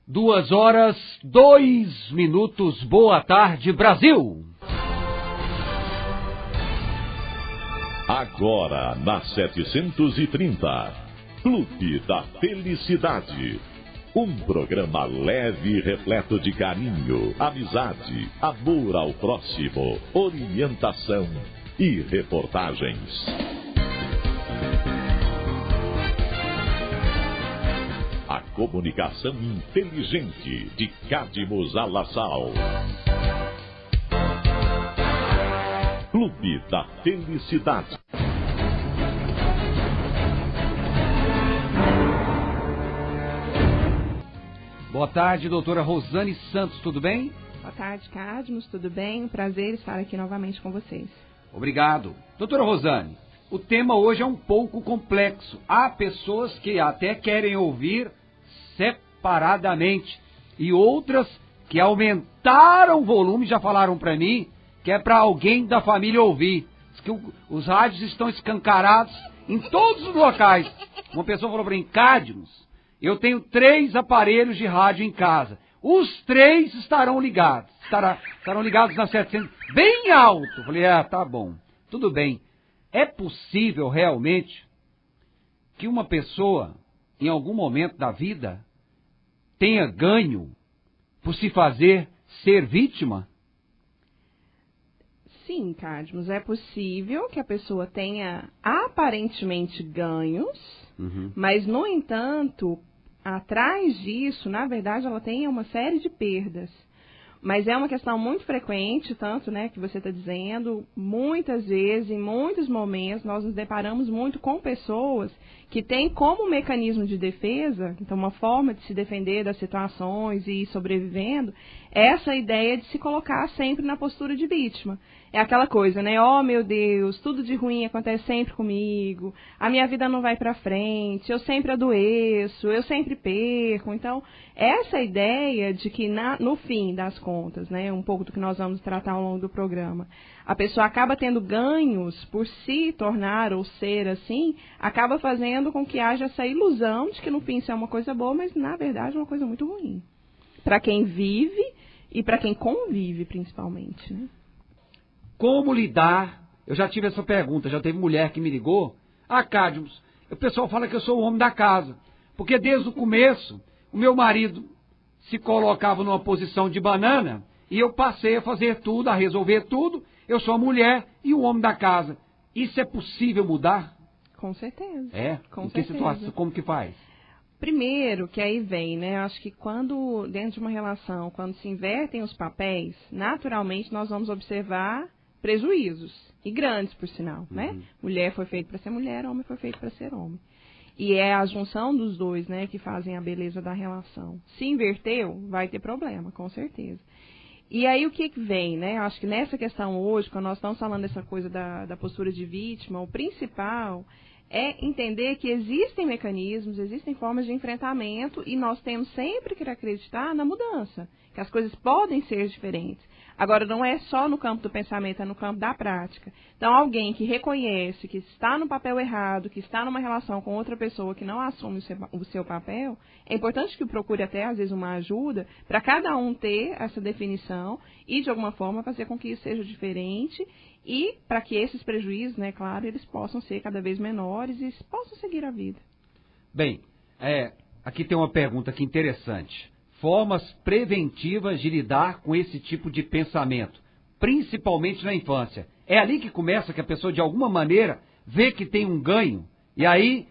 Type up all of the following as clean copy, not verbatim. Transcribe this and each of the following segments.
2h02. Boa tarde, Brasil! Agora, na 730, Clube da Felicidade. Um programa leve e repleto de carinho, amizade, amor ao próximo, orientação e reportagens. A comunicação inteligente de Cadmus Alassal. Clube da Felicidade. Boa tarde, doutora Rosane Santos, tudo bem? Boa tarde, Cadmus, tudo bem? Um prazer estar aqui novamente com vocês. Obrigado. Doutora Rosane, o tema hoje é um pouco complexo. Há pessoas que até querem ouvir separadamente e outras que aumentaram o volume, já falaram para mim, que é para alguém da família ouvir. Que os rádios estão escancarados em todos os locais. Uma pessoa falou para mim, Cadmus, eu tenho 3 aparelhos de rádio em casa. Os 3 estarão ligados. Estarão ligados na 700, bem alto. Eu falei, tá bom, tudo bem. É possível realmente que uma pessoa, em algum momento da vida, tenha ganho por se fazer ser vítima? Sim, Cadmus, é possível que a pessoa tenha aparentemente ganhos, mas, no entanto, atrás disso, na verdade, ela tem uma série de perdas. Mas é uma questão muito frequente, tanto, né, que você está dizendo, muitas vezes, em muitos momentos, nós nos deparamos muito com pessoas que têm como mecanismo de defesa, então uma forma de se defender das situações e ir sobrevivendo, essa ideia de se colocar sempre na postura de vítima. É aquela coisa, né? Oh, meu Deus, tudo de ruim acontece sempre comigo, a minha vida não vai para frente, eu sempre adoeço, eu sempre perco. Então, essa ideia de que no fim das contas, né, um pouco do que nós vamos tratar ao longo do programa, a pessoa acaba tendo ganhos por se tornar ou ser assim, acaba fazendo com que haja essa ilusão de que no fim isso é uma coisa boa, mas na verdade é uma coisa muito ruim. Para quem vive e para quem convive, principalmente, né? Como lidar? Eu já tive essa pergunta, já teve mulher que me ligou. Cadmus, o pessoal fala que eu sou o homem da casa, porque desde o começo o meu marido se colocava numa posição de banana e eu passei a fazer tudo, a resolver tudo. Eu sou a mulher e o homem da casa. Isso é possível mudar? Com certeza. É? Com em que certeza. situação? Como que faz? Primeiro, que aí vem, né? Acho que quando, dentro de uma relação, quando se invertem os papéis, naturalmente nós vamos observar prejuízos, e grandes, por sinal, né? Mulher foi feita para ser mulher, homem foi feito para ser homem. E é a junção dos dois, né, que fazem a beleza da relação. Se inverteu, vai ter problema, com certeza. E aí o que vem, né? Acho que nessa questão hoje, quando nós estamos falando dessa coisa da postura de vítima, o principal é entender que existem mecanismos, existem formas de enfrentamento e nós temos sempre que acreditar na mudança, que as coisas podem ser diferentes. Agora, não é só no campo do pensamento, é no campo da prática. Então, alguém que reconhece que está no papel errado, que está numa relação com outra pessoa que não assume o seu papel, é importante que procure até, às vezes, uma ajuda para cada um ter essa definição e, de alguma forma, fazer com que isso seja diferente e para que esses prejuízos, né, claro, eles possam ser cada vez menores e possam seguir a vida. Bem, aqui tem uma pergunta aqui interessante. Formas preventivas de lidar com esse tipo de pensamento, principalmente na infância. É ali que começa que a pessoa, de alguma maneira, vê que tem um ganho, e aí,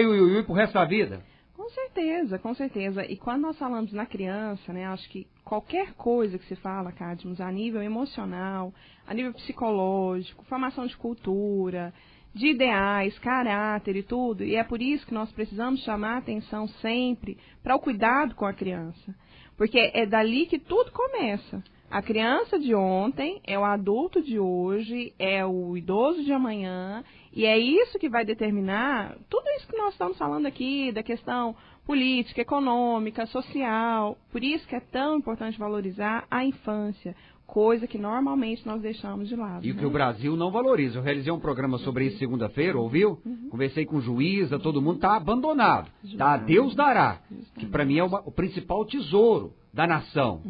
ui, pro resto da vida. Com certeza, com certeza. E quando nós falamos na criança, né, acho que qualquer coisa que se fala, Cadmus, a nível emocional, a nível psicológico, formação de cultura, de ideais, caráter e tudo, e é por isso que nós precisamos chamar a atenção sempre para o cuidado com a criança, porque é dali que tudo começa. A criança de ontem é o adulto de hoje, é o idoso de amanhã, e é isso que vai determinar tudo isso que nós estamos falando aqui, da questão política, econômica, social. Por isso que é tão importante valorizar a infância, coisa que normalmente nós deixamos de lado. E o que o Brasil não valoriza. Eu realizei um programa sobre isso segunda-feira, ouviu? Conversei com juíza, todo mundo está abandonado. Tá? Deus dará, que para mim é o principal tesouro da nação.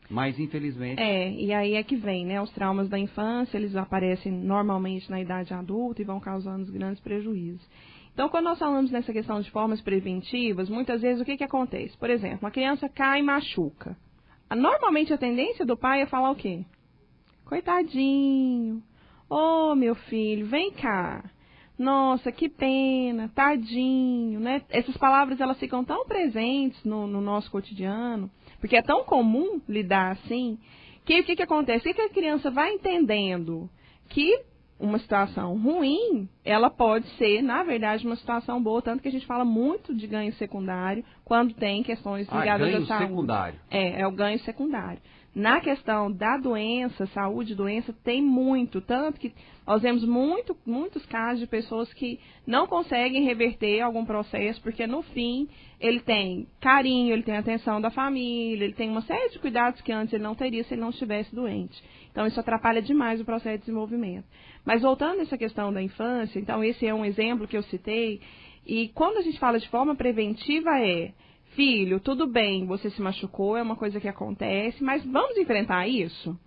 Mas, infelizmente... E aí é que vem, né? Os traumas da infância, eles aparecem normalmente na idade adulta e vão causando grandes prejuízos. Então, quando nós falamos nessa questão de formas preventivas, muitas vezes o que acontece? Por exemplo, uma criança cai e machuca. Normalmente a tendência do pai é falar o quê? Coitadinho. Ô, meu filho, vem cá. Nossa, que pena, tadinho, né? Essas palavras, elas ficam tão presentes no nosso cotidiano, porque é tão comum lidar assim, que o que acontece? O que a criança vai entendendo? Que uma situação ruim, ela pode ser, na verdade, uma situação boa, tanto que a gente fala muito de ganho secundário quando tem questões ligadas à saúde. Secundário. É o ganho secundário. Na questão da doença, saúde e doença, tem muito, tanto que nós vemos muitos casos de pessoas que não conseguem reverter algum processo, porque no fim ele tem carinho, ele tem atenção da família, ele tem uma série de cuidados que antes ele não teria se ele não estivesse doente. Então isso atrapalha demais o processo de desenvolvimento. Mas voltando a essa questão da infância, então esse é um exemplo que eu citei, e quando a gente fala de forma preventiva filho, tudo bem, você se machucou, é uma coisa que acontece, mas vamos enfrentar isso?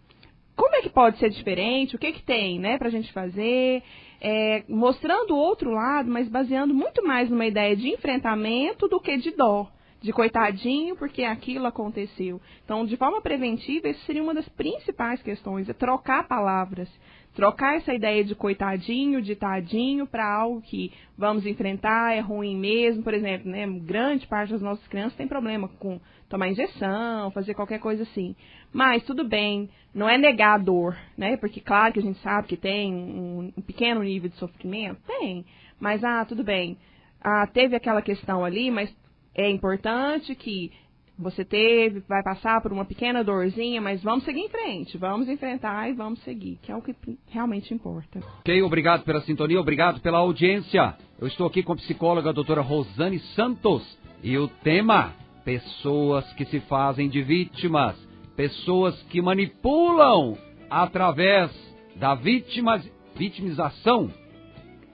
Como é que pode ser diferente? O que tem, né, pra gente fazer? Mostrando o outro lado, mas baseando muito mais numa ideia de enfrentamento do que de dó. De coitadinho, porque aquilo aconteceu. Então, de forma preventiva, isso seria uma das principais questões, é trocar palavras. Trocar essa ideia de coitadinho, de tadinho, para algo que vamos enfrentar, é ruim mesmo. Por exemplo, né, grande parte das nossas crianças tem problema com tomar injeção, fazer qualquer coisa assim. Mas tudo bem, não é negar a dor, né? Porque claro que a gente sabe que tem um pequeno nível de sofrimento. Tem, mas tudo bem. Teve aquela questão ali, mas é importante que você vai passar por uma pequena dorzinha, mas vamos seguir em frente, vamos enfrentar e vamos seguir, que é o que realmente importa. Ok, obrigado pela sintonia, obrigado pela audiência. Eu estou aqui com a psicóloga a doutora Rosane Santos e o tema, pessoas que se fazem de vítimas, pessoas que manipulam através da vitimização,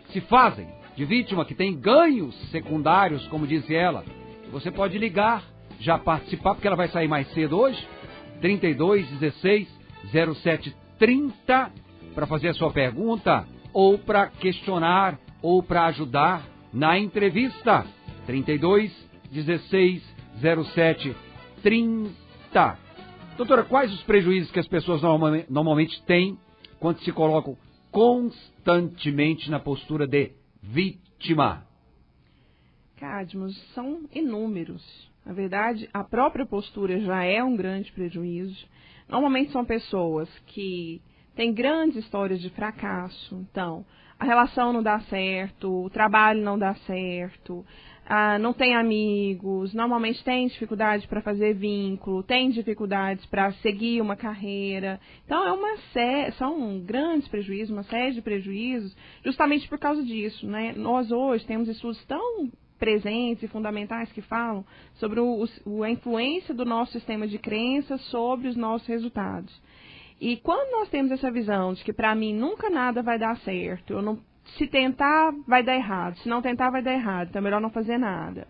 se fazem de vítima, que tem ganhos secundários, como disse ela. Você pode ligar, já participar, porque ela vai sair mais cedo hoje, 3216-0730, para fazer a sua pergunta, ou para questionar, ou para ajudar na entrevista. 3216-0730. Doutora, quais os prejuízos que as pessoas normalmente têm quando se colocam constantemente na postura de vítima? Cadmos, são inúmeros. Na verdade, a própria postura já é um grande prejuízo. Normalmente são pessoas que têm grandes histórias de fracasso. Então, a relação não dá certo, o trabalho não dá certo, não tem amigos, normalmente tem dificuldade para fazer vínculo, tem dificuldades para seguir uma carreira. Então, são grandes prejuízos, uma série de prejuízos, justamente por causa disso, né? Nós hoje temos estudos tão presentes e fundamentais que falam sobre a influência do nosso sistema de crenças sobre os nossos resultados. E quando nós temos essa visão de que para mim nunca nada vai dar certo, se tentar vai dar errado, se não tentar vai dar errado, então é melhor não fazer nada.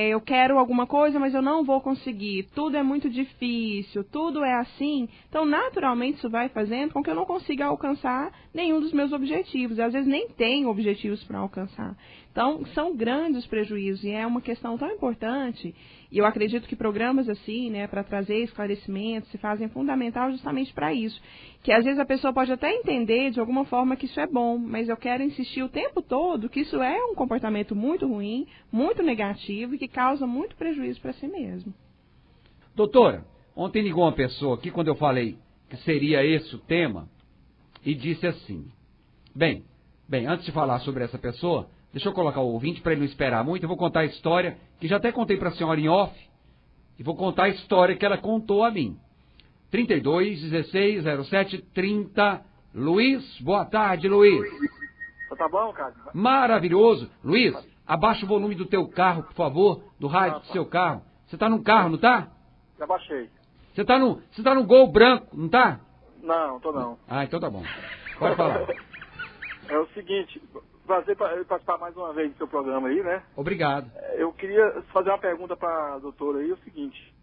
Eu quero alguma coisa, mas eu não vou conseguir, tudo é muito difícil, tudo é assim, então naturalmente isso vai fazendo com que eu não consiga alcançar nenhum dos meus objetivos, às vezes nem tenho objetivos para alcançar. Então são grandes prejuízos e é uma questão tão importante, e eu acredito que programas assim, né, para trazer esclarecimentos se fazem fundamental justamente para isso, que às vezes a pessoa pode até entender de alguma forma que isso é bom, mas eu quero insistir o tempo todo que isso é um comportamento muito ruim, muito negativo e que causa muito prejuízo para si mesmo. Doutora, ontem ligou uma pessoa aqui quando eu falei que seria esse o tema e disse assim, bem, antes de falar sobre essa pessoa, deixa eu colocar o ouvinte para ele não esperar muito, eu vou contar a história que já até contei para a senhora em off e vou contar a história que ela contou a mim. 3216-0730, Luiz, boa tarde, Luiz. Tá bom, cara? Maravilhoso. Luiz, abaixa o volume do teu carro, por favor, do rádio do seu carro. Você tá num carro, não tá? Já baixei. Você tá no gol branco, não tá? Não, tô não. Ah, então tá bom. Pode falar. É o seguinte, prazer participar mais uma vez do seu programa aí, né? Obrigado. Eu queria fazer uma pergunta para a doutora aí, o seguinte.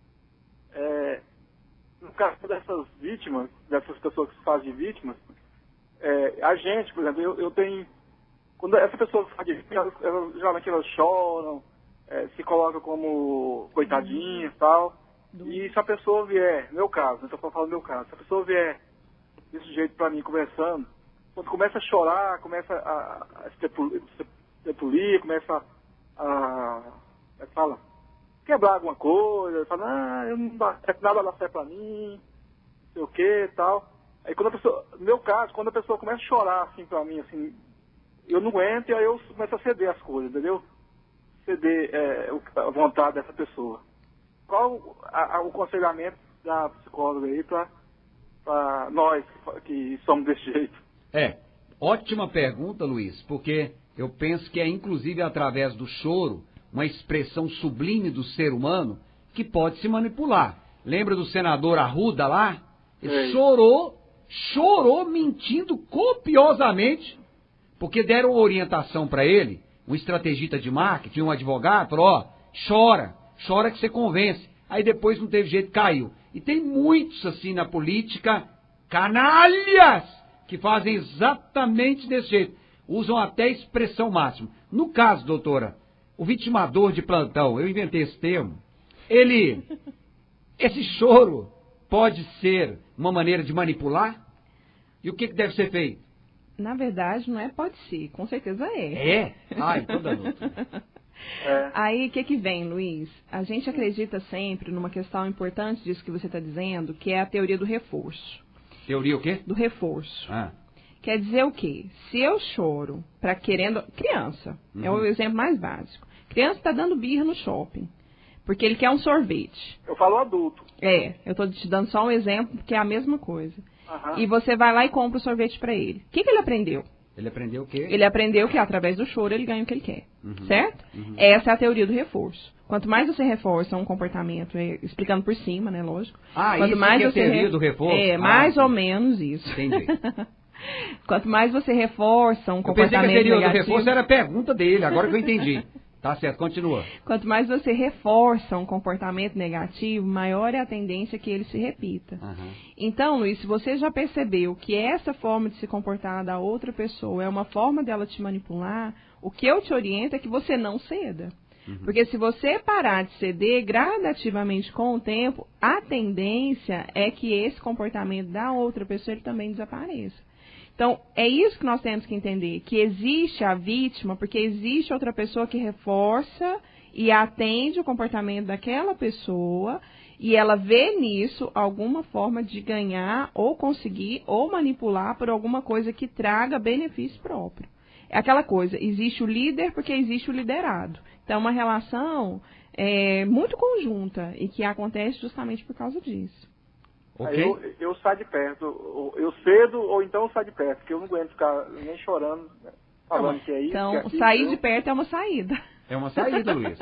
No caso dessas vítimas, dessas pessoas que se fazem de vítimas, a gente, por exemplo, eu tenho... Quando essa pessoa se faz de vítima, geralmente elas choram, se colocam como coitadinhas e tal. E se a pessoa vier, meu caso, eu estou falando do meu caso, se a pessoa vier desse jeito para mim conversando, quando começa a chorar, começa a se depolir, começa a quebrar alguma coisa, fala, eu não dá, nada dá certo pra mim, não sei o que e tal. Aí quando a pessoa, no meu caso, quando a pessoa começa a chorar assim pra mim, assim, eu não aguento e aí eu começo a ceder as coisas, entendeu? Ceder a vontade dessa pessoa. Qual o aconselhamento da psicóloga aí pra nós que somos desse jeito? Ótima pergunta, Luiz, porque eu penso que é inclusive através do choro uma expressão sublime do ser humano que pode se manipular. Lembra do senador Arruda lá? Ele chorou mentindo copiosamente, porque deram orientação para ele, um estrategista de marketing, um advogado, falou, chora que você convence. Aí depois não teve jeito, caiu. E tem muitos assim na política, canalhas, que fazem exatamente desse jeito. Usam até expressão máxima. No caso, doutora, o vitimador de plantão, eu inventei esse termo, esse choro pode ser uma maneira de manipular? E o que deve ser feito? Na verdade, não pode ser, com certeza é. É? Então dá Aí, o que vem, Luiz? A gente acredita sempre numa questão importante disso que você está dizendo, que é a teoria do reforço. Teoria o quê? Do reforço. Quer dizer o quê? Se eu choro para querendo... Criança, é o exemplo mais básico. Criança está dando birra no shopping, porque ele quer um sorvete. Eu falo adulto. Eu estou te dando só um exemplo, porque é a mesma coisa. E você vai lá e compra o sorvete para ele. O que ele aprendeu? Ele aprendeu o quê? Ele aprendeu que através do choro ele ganha o que ele quer, certo? Essa é a teoria do reforço. Quanto mais você reforça um comportamento, explicando por cima, né, lógico. Quanto isso mais é a teoria do reforço? Mais ou menos isso. Entendi. Quanto mais você reforça um comportamento negativo... Eu pensei que a teoria do reforço era a pergunta dele, agora que eu entendi. Tá certo, continua. Quanto mais você reforça um comportamento negativo, maior é a tendência que ele se repita. Então, Luiz, se você já percebeu que essa forma de se comportar da outra pessoa é uma forma dela te manipular, o que eu te oriento é que você não ceda. Porque se você parar de ceder gradativamente com o tempo, a tendência é que esse comportamento da outra pessoa ele também desapareça. Então, é isso que nós temos que entender, que existe a vítima, porque existe outra pessoa que reforça e atende o comportamento daquela pessoa, e ela vê nisso alguma forma de ganhar, ou conseguir, ou manipular por alguma coisa que traga benefício próprio. É aquela coisa, existe o líder porque existe o liderado. Então, é uma relação muito conjunta, e que acontece justamente por causa disso. Okay. Eu saio de perto, eu cedo ou então eu saio de perto, porque eu não aguento ficar nem chorando, falando que é isso. Então, que é aquilo, sair de perto é uma saída. É uma saída, Luiz.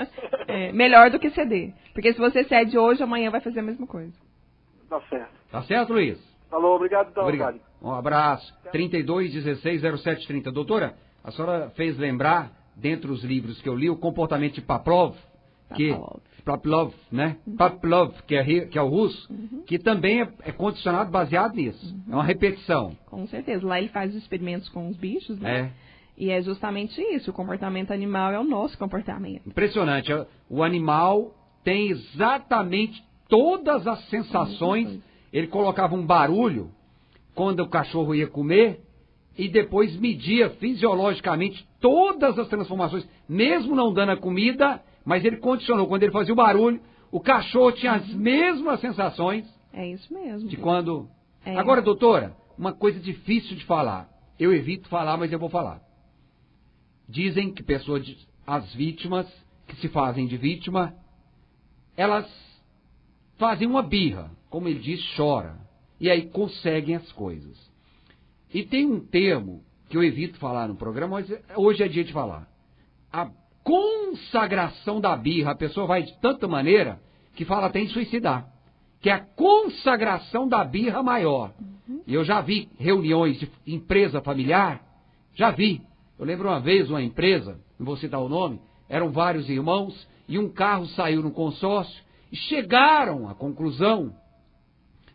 Melhor do que ceder. Porque se você cede hoje, amanhã vai fazer a mesma coisa. Tá certo. Tá certo, Luiz? Falou, obrigado então, obrigado. Um abraço. 32160730. Doutora, a senhora fez lembrar, dentre os livros que eu li, o comportamento de Pavlov, né? Pavlov, que é o russo, que também é condicionado baseado nisso. É uma repetição. Com certeza. Lá ele faz os experimentos com os bichos, né? E é justamente isso. O comportamento animal é o nosso comportamento. Impressionante. O animal tem exatamente todas as sensações. Ele colocava um barulho quando o cachorro ia comer e depois media fisiologicamente todas as transformações, mesmo não dando a comida. Mas ele condicionou, quando ele fazia o barulho, o cachorro tinha as mesmas sensações. É isso mesmo. De quando... Agora, doutora, uma coisa difícil de falar. Eu evito falar, mas eu vou falar. Dizem que as vítimas, que se fazem de vítima, elas fazem uma birra. Como ele diz, chora. E aí conseguem as coisas. E tem um termo que eu evito falar no programa, mas hoje é dia de falar. A consagração da birra, a pessoa vai de tanta maneira que fala até em suicidar. que é a consagração da birra maior. E eu já vi reuniões de empresa familiar, já vi. Eu lembro uma vez uma empresa, não vou citar o nome, eram vários irmãos, e um carro saiu no consórcio, e chegaram à conclusão,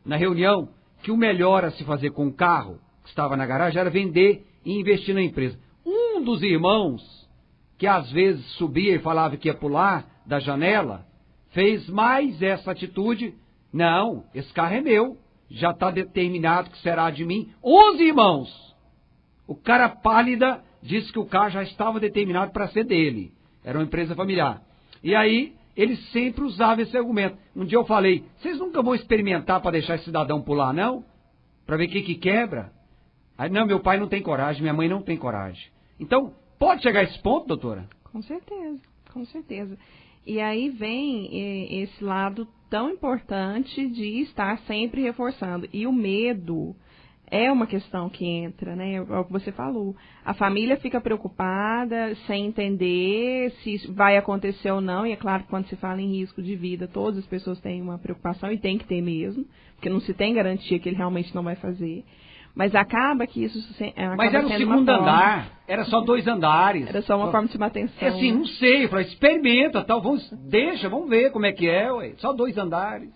na reunião, que o melhor a se fazer com o carro que estava na garagem era vender e investir na empresa. Um dos irmãos, que às vezes subia e falava que ia pular da janela, fez mais essa atitude. Não, esse carro é meu, já está determinado que será de mim. 11 irmãos. O cara pálida disse que o carro já estava determinado para ser dele. Era uma empresa familiar. E aí, ele sempre usava esse argumento. Um dia eu falei, vocês nunca vão experimentar para deixar esse cidadão pular, não? Para ver o que quebra? Aí, não, meu pai não tem coragem, minha mãe não tem coragem. Então, pode chegar a esse ponto, doutora? Com certeza, com certeza. E aí vem esse lado tão importante de estar sempre reforçando. E o medo é uma questão que entra, né? É o que você falou. A família fica preocupada, sem entender se vai acontecer ou não. E é claro que quando se fala em risco de vida, todas as pessoas têm uma preocupação e tem que ter mesmo, porque não se tem garantia que ele realmente não vai fazer. Mas acaba que isso... Mas era o segundo andar, era só 2 andares. Era só uma forma de chamar atenção. É assim, não sei, eu falei, experimenta, tal, vamos ver como é que é, ué, só 2 andares.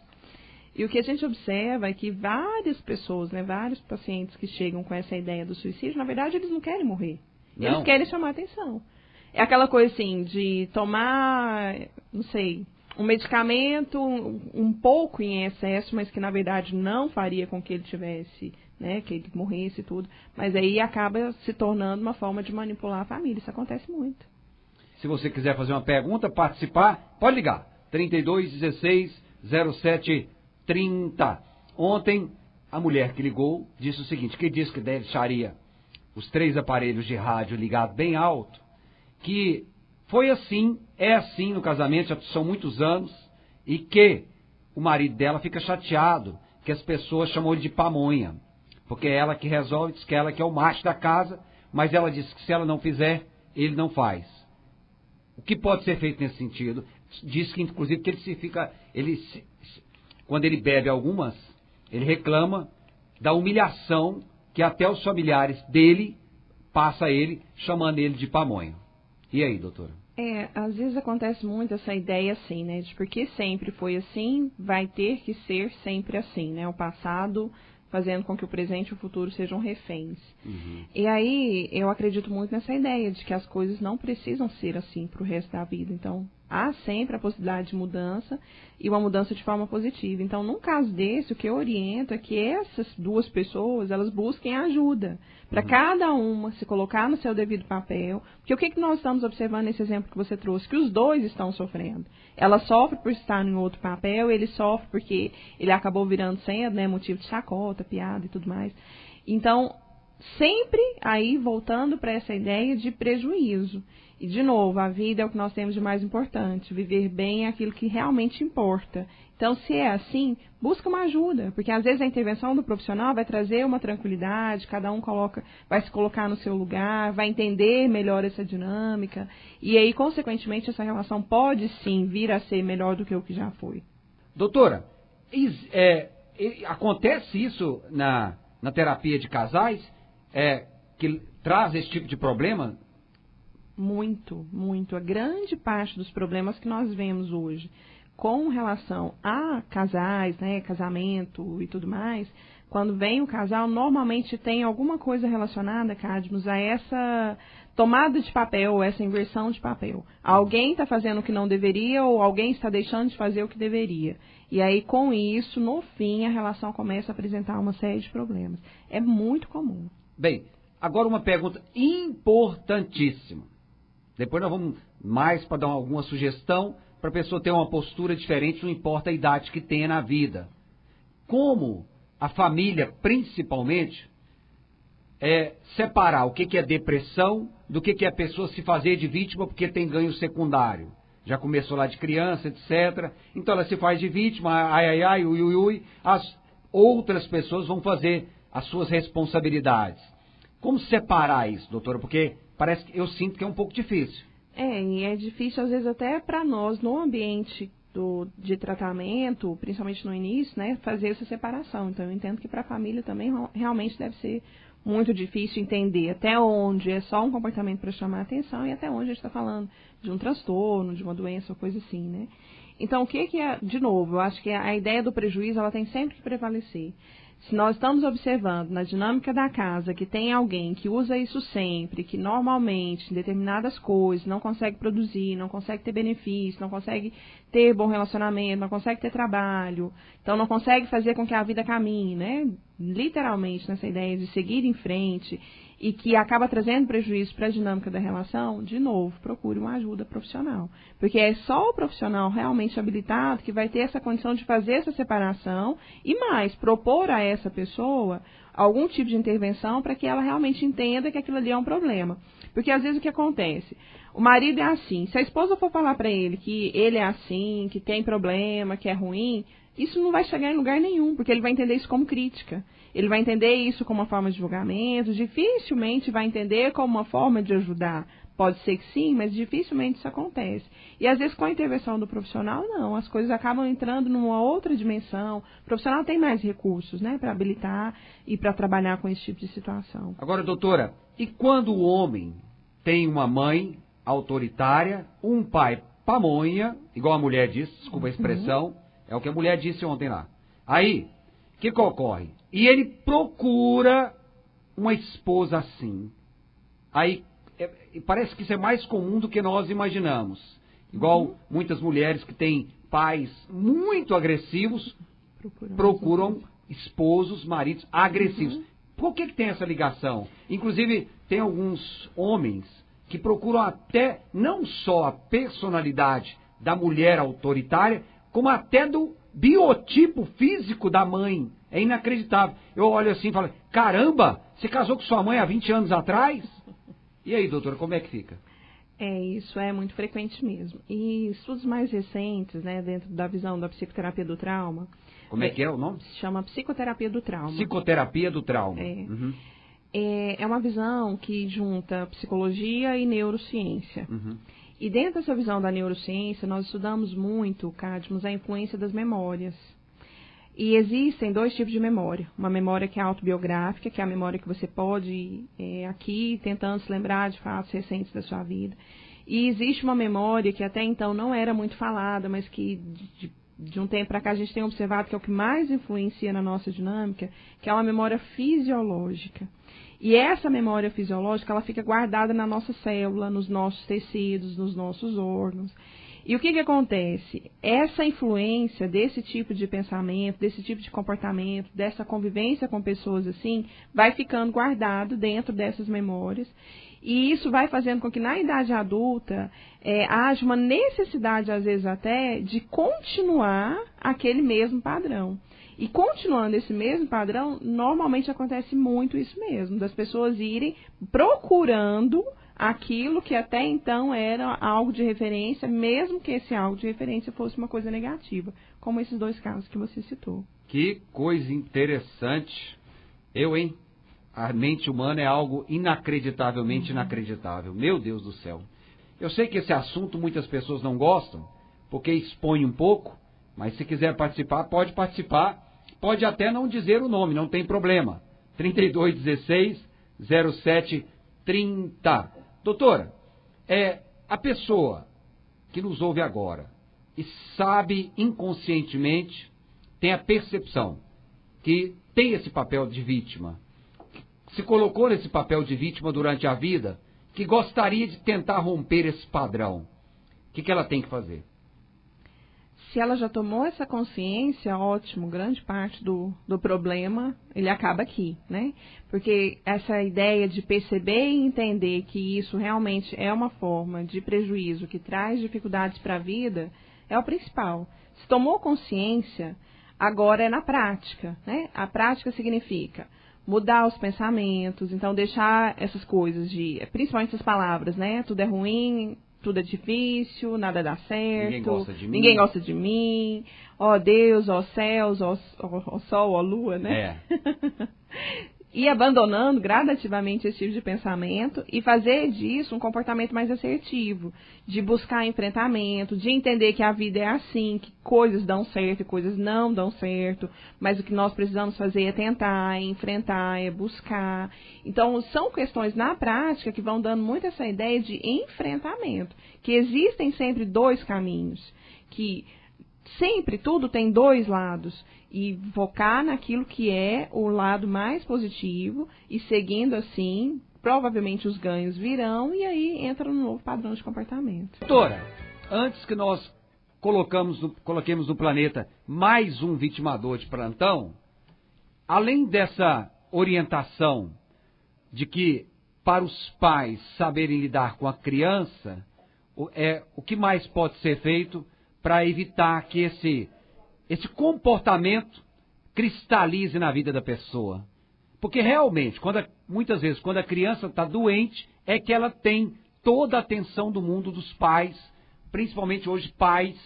E o que a gente observa é que várias pessoas, né, vários pacientes que chegam com essa ideia do suicídio, na verdade, eles não querem morrer. Não. Eles querem chamar atenção. É aquela coisa assim, de tomar, não sei, um medicamento um pouco em excesso, mas que na verdade não faria com que ele tivesse, né, que ele morresse e tudo. Mas aí acaba se tornando uma forma de manipular a família. Isso acontece muito. Se você quiser fazer uma pergunta, participar, pode ligar. 32 16 07 30. Ontem, a mulher que ligou disse o seguinte, que disse que deixaria os 3 aparelhos de rádio ligados bem alto, que foi assim, é assim no casamento, já são muitos anos, e que o marido dela fica chateado, que as pessoas chamam ele de pamonha, porque é ela que resolve, diz que ela que é o macho da casa, mas ela diz que se ela não fizer, ele não faz. O que pode ser feito nesse sentido? Diz que, inclusive, que quando ele bebe algumas, ele reclama da humilhação que até os familiares dele passa a ele, chamando ele de pamonha. E aí, doutora? Às vezes acontece muito essa ideia assim, né? De porque sempre foi assim, vai ter que ser sempre assim, né? O passado fazendo com que o presente e o futuro sejam reféns. Uhum. E aí, eu acredito muito nessa ideia de que as coisas não precisam ser assim para o resto da vida. Então, há sempre a possibilidade de mudança e uma mudança de forma positiva. Então, num caso desse, o que eu oriento é que essas 2 pessoas, elas busquem ajuda para cada uma se colocar no seu devido papel. Porque o que nós estamos observando nesse exemplo que você trouxe? Que os 2 estão sofrendo. Ela sofre por estar em outro papel, ele sofre porque ele acabou virando senha, né, motivo de chacota, piada e tudo mais. Então, sempre aí voltando para essa ideia de prejuízo. E, de novo, a vida é o que nós temos de mais importante. Viver bem é aquilo que realmente importa. Então, se é assim, busca uma ajuda. Porque, às vezes, a intervenção do profissional vai trazer uma tranquilidade, cada um vai se colocar no seu lugar, vai entender melhor essa dinâmica. E aí, consequentemente, essa relação pode, sim, vir a ser melhor do que o que já foi. Doutora, acontece isso na terapia de casais, que traz esse tipo de problema? Muito, muito. A grande parte dos problemas que nós vemos hoje com relação a casais, né, casamento e tudo mais, quando vem o casal, normalmente tem alguma coisa relacionada, Cadmus, a essa tomada de papel, essa inversão de papel. Alguém está fazendo o que não deveria ou alguém está deixando de fazer o que deveria. E aí, com isso, no fim, a relação começa a apresentar uma série de problemas. É muito comum. Bem, agora uma pergunta importantíssima. Depois nós vamos mais para dar alguma sugestão para a pessoa ter uma postura diferente, não importa a idade que tenha na vida. Como a família, principalmente, separar o que é depressão do que é a pessoa se fazer de vítima porque tem ganho secundário. Já começou lá de criança, etc. Então ela se faz de vítima, ai, ui. As outras pessoas vão fazer as suas responsabilidades. Como separar isso, doutora? Porque eu sinto que é um pouco difícil. E é difícil, às vezes, até para nós, no ambiente de tratamento, principalmente no início, né, fazer essa separação. Então, eu entendo que para a família também realmente deve ser muito difícil entender até onde é só um comportamento para chamar a atenção e até onde a gente está falando de um transtorno, de uma doença ou coisa assim, né? Então, o que é, de novo, eu acho que a ideia do prejuízo, ela tem sempre que prevalecer. Se nós estamos observando na dinâmica da casa que tem alguém que usa isso sempre, que normalmente, em determinadas coisas, não consegue produzir, não consegue ter benefício, não consegue ter bom relacionamento, não consegue ter trabalho, então não consegue fazer com que a vida caminhe, né? Literalmente, nessa ideia de seguir em frente e que acaba trazendo prejuízo para a dinâmica da relação, de novo, procure uma ajuda profissional. Porque é só o profissional realmente habilitado que vai ter essa condição de fazer essa separação e mais, propor a essa pessoa algum tipo de intervenção para que ela realmente entenda que aquilo ali é um problema. Porque às vezes o que acontece? O marido é assim, se a esposa for falar para ele que ele é assim, que tem problema, que é ruim, isso não vai chegar em lugar nenhum, porque ele vai entender isso como crítica. Ele vai entender isso como uma forma de julgamento, dificilmente vai entender como uma forma de ajudar. Pode ser que sim, mas dificilmente isso acontece. E às vezes com a intervenção do profissional, não. As coisas acabam entrando numa outra dimensão. O profissional tem mais recursos, né, para habilitar e para trabalhar com esse tipo de situação. Agora, doutora, e quando o homem tem uma mãe autoritária, um pai pamonha, igual a mulher disse, desculpa a expressão, é o que a mulher disse ontem lá. Aí, o que ocorre? E ele procura uma esposa assim. Aí, parece que isso é mais comum do que nós imaginamos. Igual muitas mulheres que têm pais muito agressivos, procuram esposos, maridos agressivos. Por que tem essa ligação? Inclusive, tem alguns homens que procuram até, não só a personalidade da mulher autoritária, como até do biotipo físico da mãe. É inacreditável. Eu olho assim e falo, caramba, você casou com sua mãe há 20 anos atrás? E aí, doutora, como é que fica? Isso é muito frequente mesmo. E estudos mais recentes, né, dentro da visão da psicoterapia do trauma... Como é que é o nome? Se chama psicoterapia do trauma. Psicoterapia do trauma. É uma visão que junta psicologia e neurociência. E dentro dessa visão da neurociência, nós estudamos muito, Cadmus, a influência das memórias. E existem dois tipos de memória. Uma memória que é autobiográfica, que é a memória que você pode ir aqui tentando se lembrar de fatos recentes da sua vida. E existe uma memória que até então não era muito falada, mas que de um tempo para cá a gente tem observado que é o que mais influencia na nossa dinâmica, que é uma memória fisiológica. E essa memória fisiológica, ela fica guardada na nossa célula, nos nossos tecidos, nos nossos órgãos. E o que acontece? Essa influência desse tipo de pensamento, desse tipo de comportamento, dessa convivência com pessoas assim, vai ficando guardado dentro dessas memórias. E isso vai fazendo com que na idade adulta haja uma necessidade, às vezes até, de continuar aquele mesmo padrão. E continuando esse mesmo padrão, normalmente acontece muito isso mesmo, das pessoas irem procurando aquilo que até então era algo de referência, mesmo que esse algo de referência fosse uma coisa negativa, como esses dois casos que você citou. Que coisa interessante. A mente humana é algo inacreditavelmente inacreditável. Meu Deus do céu. Eu sei que esse assunto muitas pessoas não gostam, porque expõe um pouco, mas se quiser participar, pode participar. Pode até não dizer o nome, não tem problema. 3216-0730. Doutora, a pessoa que nos ouve agora e sabe inconscientemente, tem a percepção que tem esse papel de vítima, se colocou nesse papel de vítima durante a vida, que gostaria de tentar romper esse padrão. O que ela tem que fazer? Se ela já tomou essa consciência, ótimo, grande parte do problema, ele acaba aqui, né? Porque essa ideia de perceber e entender que isso realmente é uma forma de prejuízo que traz dificuldades para a vida, é o principal. Se tomou consciência, agora é na prática, né? A prática significa mudar os pensamentos, então deixar essas coisas principalmente essas palavras, né? Tudo é ruim, tudo é difícil, nada dá certo, ninguém gosta de mim, ó Deus, ó céus, ó sol, ó lua, né? ir abandonando gradativamente esse tipo de pensamento e fazer disso um comportamento mais assertivo, de buscar enfrentamento, de entender que a vida é assim, que coisas dão certo e coisas não dão certo, mas o que nós precisamos fazer é tentar, é enfrentar, é buscar. Então, são questões na prática que vão dando muito essa ideia de enfrentamento, que existem sempre dois caminhos, que sempre tudo tem dois lados, e focar naquilo que é o lado mais positivo e seguindo assim, provavelmente os ganhos virão e aí entra um novo padrão de comportamento. Doutora, antes que nós coloquemos no planeta mais um vitimador de plantão, além dessa orientação de que para os pais saberem lidar com a criança, o que mais pode ser feito para evitar que esse comportamento cristalize na vida da pessoa? Porque realmente, muitas vezes, quando a criança está doente, é que ela tem toda a atenção do mundo dos pais, principalmente hoje pais,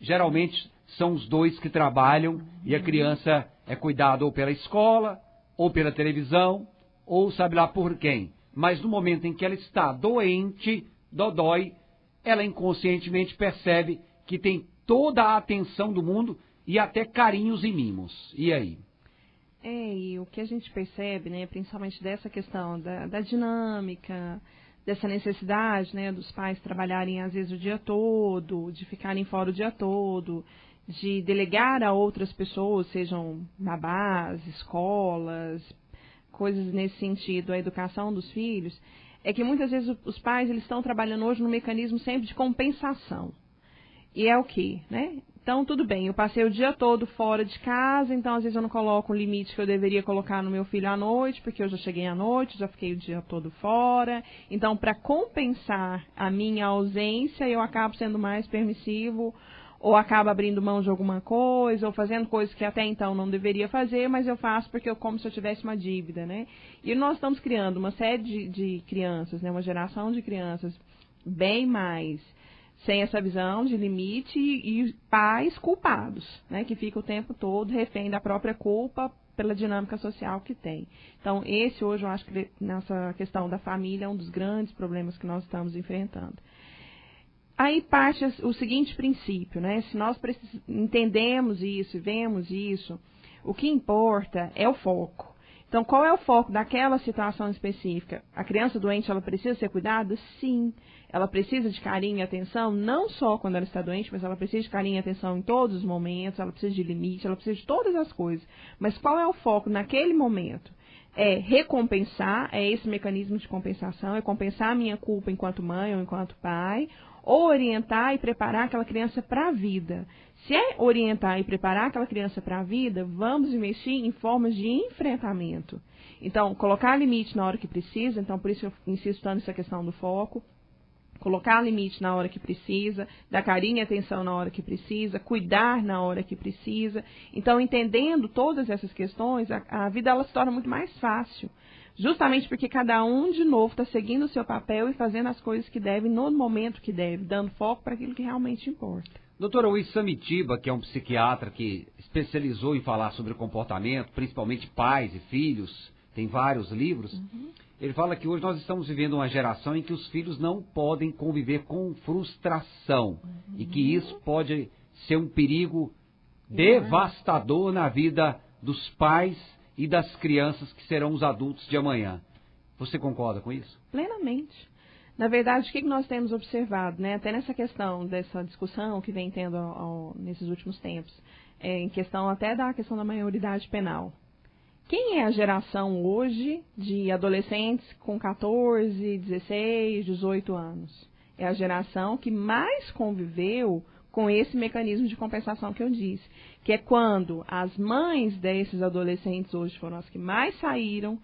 geralmente são os dois que trabalham e a criança é cuidada ou pela escola, ou pela televisão, ou sabe lá por quem. Mas no momento em que ela está doente, dodói, ela inconscientemente percebe que tem toda a atenção do mundo e até carinhos e mimos. E aí? E o que a gente percebe, né, principalmente dessa questão da dinâmica, dessa necessidade, né, dos pais trabalharem às vezes o dia todo, de ficarem fora o dia todo, de delegar a outras pessoas, sejam babás, escolas, coisas nesse sentido, a educação dos filhos, é que muitas vezes os pais eles estão trabalhando hoje no mecanismo sempre de compensação. E é o quê, né? Então, tudo bem, eu passei o dia todo fora de casa, então às vezes eu não coloco o limite que eu deveria colocar no meu filho à noite, porque eu já cheguei à noite, já fiquei o dia todo fora. Então, para compensar a minha ausência, eu acabo sendo mais permissivo, ou acabo abrindo mão de alguma coisa, ou fazendo coisas que até então não deveria fazer, mas eu faço porque como se eu tivesse uma dívida, né? E nós estamos criando uma série de crianças, né? Uma geração de crianças bem mais sem essa visão de limite e pais culpados, né, que ficam o tempo todo refém da própria culpa pela dinâmica social que tem. Então, esse hoje eu acho que nessa questão da família é um dos grandes problemas que nós estamos enfrentando. Aí parte o seguinte princípio, né, se nós entendemos isso e vemos isso, o que importa é o foco. Então, qual é o foco daquela situação específica? A criança doente, ela precisa ser cuidada? Sim. Ela precisa de carinho e atenção, não só quando ela está doente, mas ela precisa de carinho e atenção em todos os momentos, ela precisa de limite, ela precisa de todas as coisas. Mas qual é o foco naquele momento? É recompensar, é esse mecanismo de compensação, é compensar a minha culpa enquanto mãe ou enquanto pai, ou orientar e preparar aquela criança para a vida. Se é orientar e preparar aquela criança para a vida, vamos investir em formas de enfrentamento. Então, colocar limite na hora que precisa, então por isso eu insisto tanto nessa questão do foco, colocar limite na hora que precisa, dar carinho e atenção na hora que precisa, cuidar na hora que precisa. Então, entendendo todas essas questões, a vida ela se torna muito mais fácil. Justamente porque cada um, de novo, está seguindo o seu papel e fazendo as coisas que deve no momento que deve, dando foco para aquilo que realmente importa. Doutora Wissam Itiba, que é um psiquiatra que especializou em falar sobre comportamento, principalmente pais e filhos, tem vários livros, ele fala que hoje nós estamos vivendo uma geração em que os filhos não podem conviver com frustração e que isso pode ser um perigo devastador na vida dos pais e das crianças que serão os adultos de amanhã. Você concorda com isso? Plenamente. Na verdade, o que nós temos observado, né, até nessa questão dessa discussão que vem tendo nesses últimos tempos, em questão até da questão da maioridade penal. Quem é a geração hoje de adolescentes com 14, 16, 18 anos? É a geração que mais conviveu com esse mecanismo de compensação que eu disse, que é quando as mães desses adolescentes hoje foram as que mais saíram,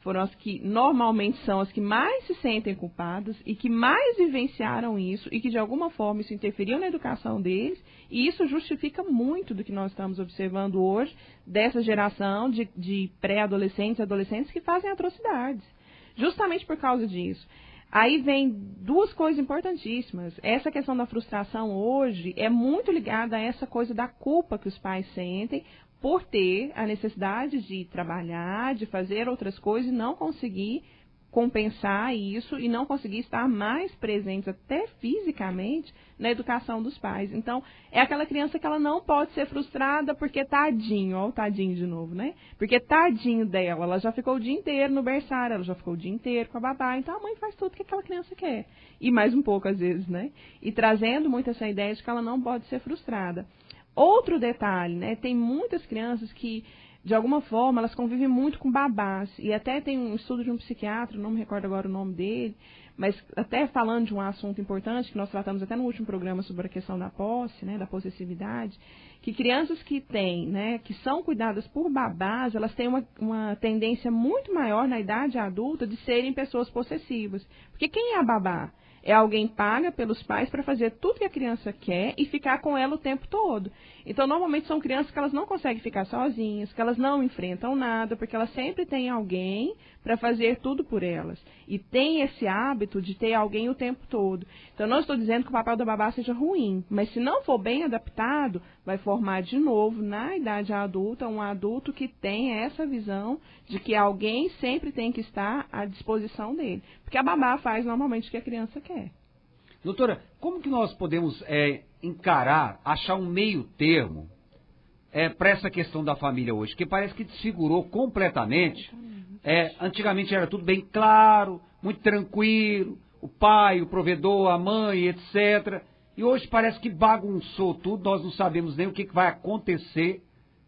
foram as que normalmente são as que mais se sentem culpadas e que mais vivenciaram isso e que de alguma forma isso interferiu na educação deles, e isso justifica muito do que nós estamos observando hoje dessa geração de pré-adolescentes e adolescentes que fazem atrocidades, justamente por causa disso. Aí vem duas coisas importantíssimas. Essa questão da frustração hoje é muito ligada a essa coisa da culpa que os pais sentem por ter a necessidade de trabalhar, de fazer outras coisas e não conseguir compensar isso e não conseguir estar mais presentes até fisicamente na educação dos pais. Então, é aquela criança que ela não pode ser frustrada porque tadinho, ó o tadinho de novo, né? Porque tadinho dela, ela já ficou o dia inteiro no berçário, ela já ficou o dia inteiro com a babá, então a mãe faz tudo que aquela criança quer. E mais um pouco às vezes, né? E trazendo muito essa ideia de que ela não pode ser frustrada. Outro detalhe, né? Tem muitas crianças que de alguma forma, elas convivem muito com babás. E até tem um estudo de um psiquiatra, não me recordo agora o nome dele, mas até falando de um assunto importante, que nós tratamos até no último programa sobre a questão da posse, né, da possessividade, que crianças que têm, né, que são cuidadas por babás, elas têm uma tendência muito maior na idade adulta de serem pessoas possessivas. Porque quem é a babá? É alguém que paga pelos pais para fazer tudo que a criança quer e ficar com ela o tempo todo. Então, normalmente são crianças que elas não conseguem ficar sozinhas, que elas não enfrentam nada, porque elas sempre têm alguém para fazer tudo por elas. E tem esse hábito de ter alguém o tempo todo. Então, não estou dizendo que o papel da babá seja ruim, mas se não for bem adaptado, vai formar de novo, na idade adulta, um adulto que tem essa visão de que alguém sempre tem que estar à disposição dele. Porque a babá faz normalmente o que a criança quer. Doutora, como que nós podemos encarar, achar um meio termo para essa questão da família hoje? Porque parece que desfigurou completamente. Antigamente era tudo bem claro, muito tranquilo, o pai, o provedor, a mãe, etc. E hoje parece que bagunçou tudo, nós não sabemos nem o que vai acontecer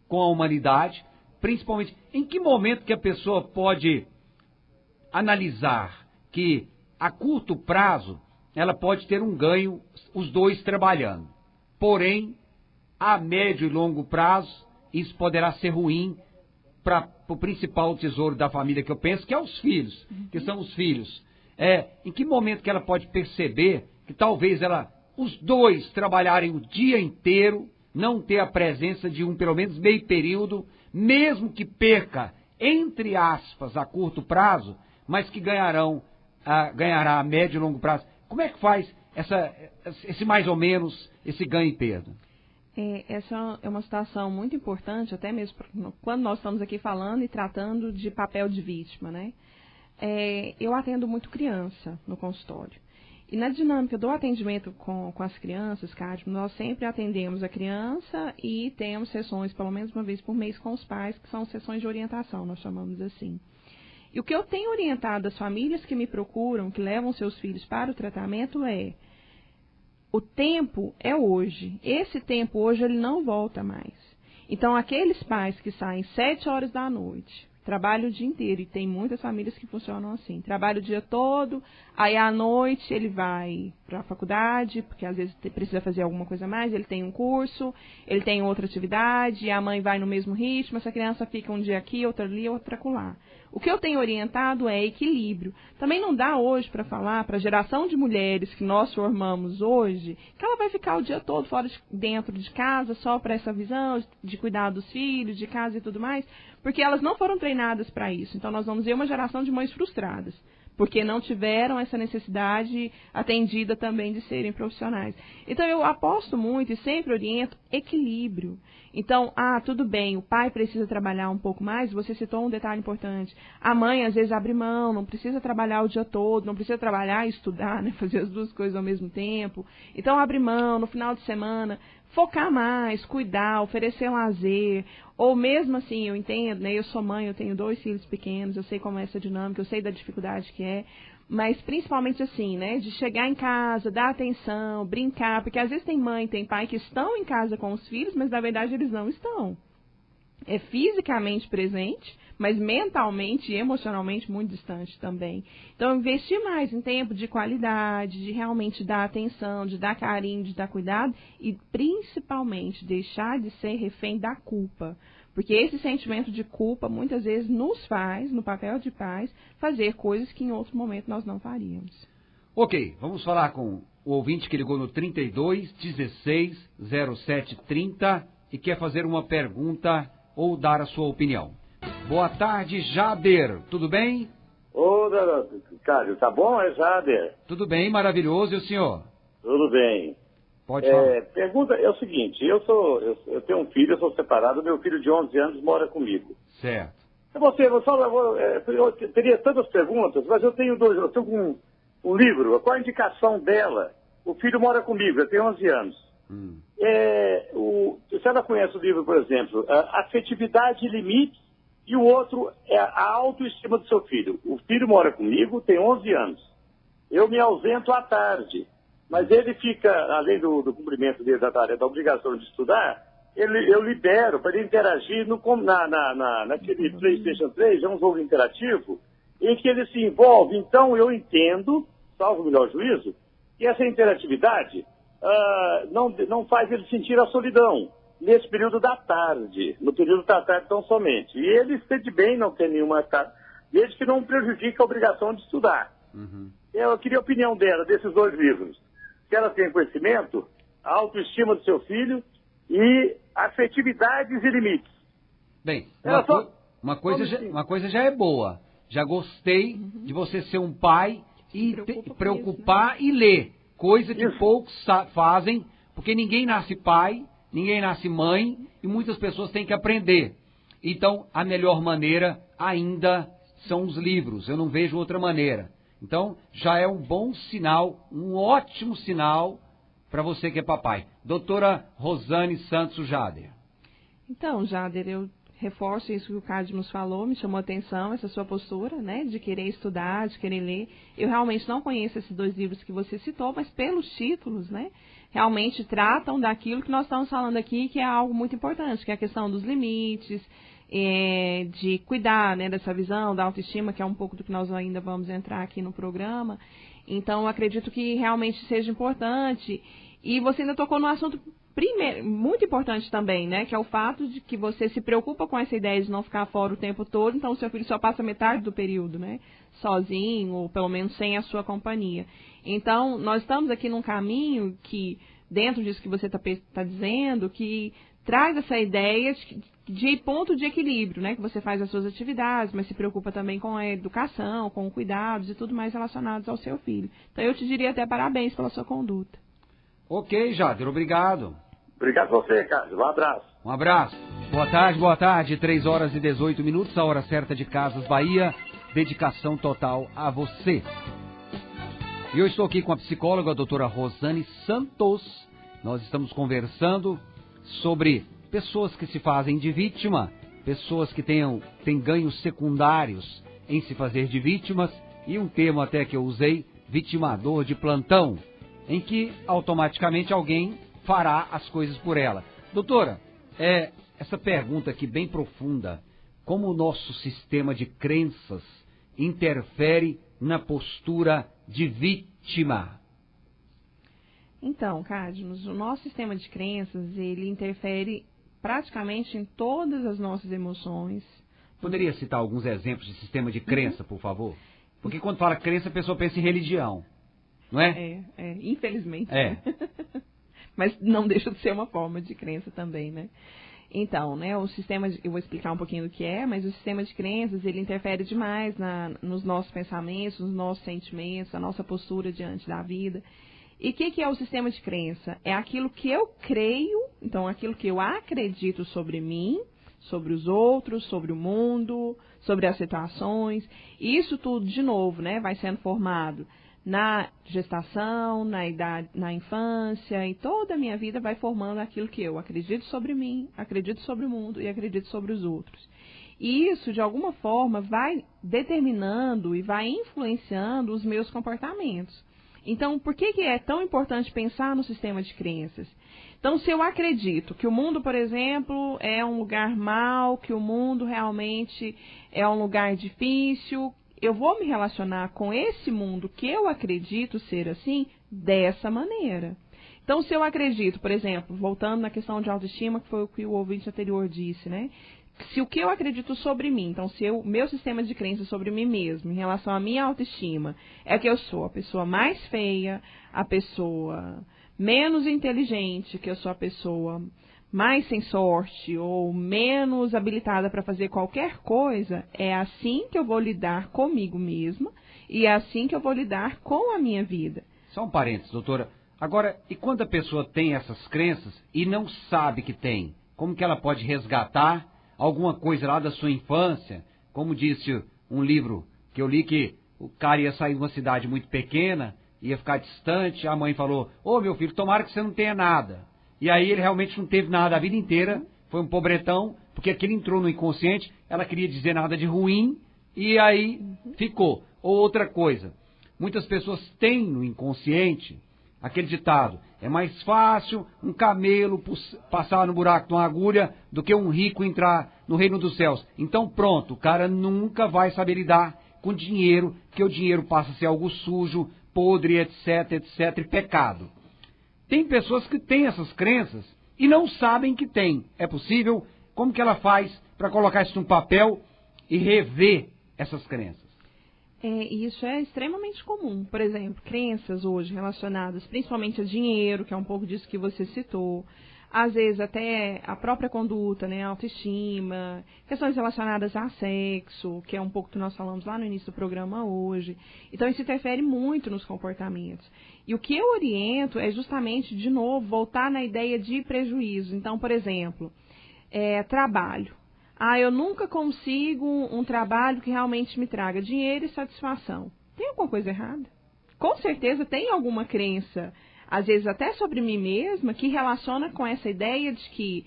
com a humanidade, principalmente em que momento que a pessoa pode analisar que a curto prazo ela pode ter um ganho, os dois trabalhando. Porém, a médio e longo prazo, isso poderá ser ruim para o principal tesouro da família que eu penso, que é os filhos, que são os filhos. Em que momento que ela pode perceber que talvez os dois trabalharem o dia inteiro, não ter a presença de pelo menos meio período, mesmo que perca, entre aspas, a curto prazo, mas que ganhará a médio e longo prazo. Como é que faz esse mais ou menos, esse ganho e perda? Essa é uma situação muito importante, até mesmo quando nós estamos aqui falando e tratando de papel de vítima, né? Eu atendo muito criança no consultório. E na dinâmica do atendimento com as crianças, Cádio, nós sempre atendemos a criança e temos sessões, pelo menos uma vez por mês, com os pais, que são sessões de orientação, nós chamamos assim. E o que eu tenho orientado as famílias que me procuram, que levam seus filhos para o tratamento o tempo é hoje. Esse tempo hoje ele não volta mais. Então, aqueles pais que saem 7 horas da noite, trabalham o dia inteiro, e tem muitas famílias que funcionam assim, trabalha o dia todo, aí à noite ele vai para a faculdade, porque às vezes precisa fazer alguma coisa a mais, ele tem um curso, ele tem outra atividade, e a mãe vai no mesmo ritmo, essa criança fica um dia aqui, outro ali, outro acolá. O que eu tenho orientado é equilíbrio. Também não dá hoje para falar para a geração de mulheres que nós formamos hoje, que ela vai ficar o dia todo dentro de casa, só para essa visão de cuidar dos filhos, de casa e tudo mais, porque elas não foram treinadas para isso. Então nós vamos ver uma geração de mães frustradas, porque não tiveram essa necessidade atendida também de serem profissionais. Então eu aposto muito e sempre oriento equilíbrio. Então, tudo bem, o pai precisa trabalhar um pouco mais, você citou um detalhe importante. A mãe às vezes abre mão, não precisa trabalhar o dia todo, não precisa trabalhar e estudar, né, fazer as duas coisas ao mesmo tempo. Então abre mão no final de semana, focar mais, cuidar, oferecer lazer, ou mesmo assim, eu entendo, né, eu sou mãe, eu tenho 2 filhos pequenos, eu sei como é essa dinâmica, eu sei da dificuldade que é, mas principalmente assim, né, de chegar em casa, dar atenção, brincar, porque às vezes tem mãe, tem pai que estão em casa com os filhos, mas na verdade eles não estão. É fisicamente presente, mas mentalmente e emocionalmente muito distante também. Então, investir mais em tempo de qualidade, de realmente dar atenção, de dar carinho, de dar cuidado e, principalmente, deixar de ser refém da culpa. Porque esse sentimento de culpa, muitas vezes, nos faz, no papel de pais, fazer coisas que em outro momento nós não faríamos. Ok, vamos falar com o ouvinte que ligou no 32 16 07 30 e quer fazer uma pergunta ou dar a sua opinião. Boa tarde, Jader. Tudo bem? Ô, Cádio, tá bom, Jader? Tudo bem, maravilhoso. E o senhor? Tudo bem. Pode falar. Pergunta é o seguinte, eu tenho um filho, eu sou separado, meu filho de 11 anos mora comigo. Certo. Eu teria tantas perguntas, mas eu tenho um livro, qual a indicação dela? O filho mora comigo, eu tenho 11 anos. Se ela conhece o livro, por exemplo, Afetividade e Limites, e o outro é a autoestima do seu filho. O filho mora comigo, tem 11 anos. Eu me ausento à tarde, mas ele fica, além do cumprimento dele da tarefa, da obrigação de estudar, eu libero para ele interagir naquele PlayStation 3, é um jogo interativo, em que ele se envolve. Então eu entendo, salvo o melhor juízo, que essa interatividade não faz ele sentir a solidão nesse período da tarde, no período da tarde tão somente. E ele sente bem não ter nenhuma tarde, desde que não prejudique a obrigação de estudar. Eu queria a opinião dela, desses dois livros. Se ela tem conhecimento, a autoestima do seu filho e Afetividades e Limites. Bem, uma coisa já é boa. Já gostei de você ser um pai e preocupar isso, né? E ler. Coisa que poucos fazem, porque ninguém nasce pai, ninguém nasce mãe, e muitas pessoas têm que aprender. Então, a melhor maneira ainda são os livros. Eu não vejo outra maneira. Então, já é um bom sinal, um ótimo sinal para você que é papai. Doutora Rosane Santos Jader. Então, Jader, eu reforço isso que o Cadmus falou, me chamou a atenção essa sua postura, né, de querer estudar, de querer ler. Eu realmente não conheço esses dois livros que você citou, mas pelos títulos, né, realmente tratam daquilo que nós estamos falando aqui, que é algo muito importante, que é a questão dos limites, de cuidar, né, dessa visão, da autoestima, que é um pouco do que nós ainda vamos entrar aqui no programa. Então, eu acredito que realmente seja importante. E você ainda tocou no assunto muito importante também, né, que é o fato de que você se preocupa com essa ideia de não ficar fora o tempo todo, então o seu filho só passa metade do período, né, sozinho, ou pelo menos sem a sua companhia. Então, nós estamos aqui num caminho que, dentro disso que você está dizendo, que traz essa ideia de ponto de equilíbrio, né, que você faz as suas atividades, mas se preocupa também com a educação, com cuidados e tudo mais relacionados ao seu filho. Então, eu te diria até parabéns pela sua conduta. Ok, Jader, obrigado. Obrigado a você, Carlos. Um abraço. Um abraço. Boa tarde. 3 horas e 18 minutos, a hora certa de Casas Bahia. Dedicação total a você. E eu estou aqui com a psicóloga, a doutora Rosane Santos. Nós estamos conversando sobre pessoas que se fazem de vítima, pessoas que têm ganhos secundários em se fazer de vítimas, e um termo até que eu usei, vitimador de plantão, em que automaticamente alguém fará as coisas por ela. Doutora, essa pergunta aqui bem profunda, como o nosso sistema de crenças interfere na postura de vítima? Então, Cadmus, o nosso sistema de crenças, ele interfere praticamente em todas as nossas emoções. Poderia citar alguns exemplos de sistema de crença, por favor? Porque quando fala crença, a pessoa pensa em religião, não é? Infelizmente. Mas não deixa de ser uma forma de crença também, né? Então, né, o sistema, eu vou explicar um pouquinho do que é, mas o sistema de crenças, ele interfere demais nos nossos pensamentos, nos nossos sentimentos, a nossa postura diante da vida. E o que é o sistema de crença? É aquilo que eu creio, então aquilo que eu acredito sobre mim, sobre os outros, sobre o mundo, sobre as situações. E isso tudo, de novo, né, vai sendo formado na gestação, na idade, na infância, e toda a minha vida vai formando aquilo que eu acredito sobre mim, acredito sobre o mundo e acredito sobre os outros. E isso, de alguma forma, vai determinando e vai influenciando os meus comportamentos. Então, por que é tão importante pensar no sistema de crenças? Então, se eu acredito que o mundo, por exemplo, é um lugar mau, que o mundo realmente é um lugar difícil, eu vou me relacionar com esse mundo que eu acredito ser assim, dessa maneira. Então, se eu acredito, por exemplo, voltando na questão de autoestima, que foi o que o ouvinte anterior disse, né? Se o que eu acredito sobre mim, então se o meu sistema de crença sobre mim mesmo, em relação à minha autoestima, é que eu sou a pessoa mais feia, a pessoa menos inteligente, que eu sou a pessoa mais sem sorte ou menos habilitada para fazer qualquer coisa, é assim que eu vou lidar comigo mesma e é assim que eu vou lidar com a minha vida. Só um parênteses, doutora. Agora, e quando a pessoa tem essas crenças e não sabe que tem, como que ela pode resgatar alguma coisa lá da sua infância? Como disse um livro que eu li, que o cara ia sair de uma cidade muito pequena, ia ficar distante, a mãe falou, ô meu filho, tomara que você não tenha nada. E aí ele realmente não teve nada a vida inteira, foi um pobretão, porque aquilo entrou no inconsciente, ela queria dizer nada de ruim, e aí ficou. Ou outra coisa, muitas pessoas têm no inconsciente aquele ditado, é mais fácil um camelo passar no buraco de uma agulha do que um rico entrar no reino dos céus. Então pronto, o cara nunca vai saber lidar com dinheiro, porque o dinheiro passa a ser algo sujo, podre, etc, etc, e pecado. Tem pessoas que têm essas crenças e não sabem que tem. É possível? Como que ela faz para colocar isso num papel e rever essas crenças? Isso é extremamente comum. Por exemplo, crenças hoje relacionadas principalmente a dinheiro, que é um pouco disso que você citou. Às vezes até a própria conduta, né, autoestima, questões relacionadas a sexo, que é um pouco que nós falamos lá no início do programa hoje. Então isso interfere muito nos comportamentos. E o que eu oriento é justamente, de novo, voltar na ideia de prejuízo. Então, por exemplo, trabalho. Eu nunca consigo um trabalho que realmente me traga dinheiro e satisfação. Tem alguma coisa errada? Com certeza tem alguma crença, às vezes até sobre mim mesma, que relaciona com essa ideia de que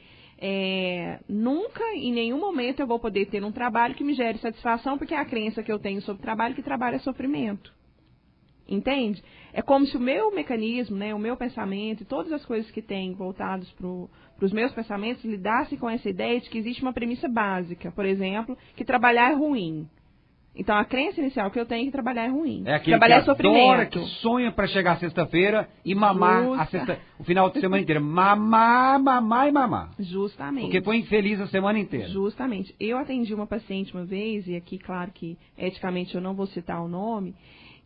nunca, em nenhum momento, eu vou poder ter um trabalho que me gere satisfação, porque é a crença que eu tenho sobre trabalho, que trabalho é sofrimento. Entende? É como se o meu mecanismo, né, o meu pensamento e todas as coisas que tem voltados para os meus pensamentos lidassem com essa ideia de que existe uma premissa básica, por exemplo, que trabalhar é ruim. Então, a crença inicial que eu tenho é que trabalhar é ruim. É aquele trabalhar que adora, que sonha para chegar sexta-feira e mamar o final de semana inteira. Mamar, mamar e mamar. Justamente. Porque foi infeliz a semana inteira. Justamente. Eu atendi uma paciente uma vez, e aqui, claro que eticamente eu não vou citar o nome,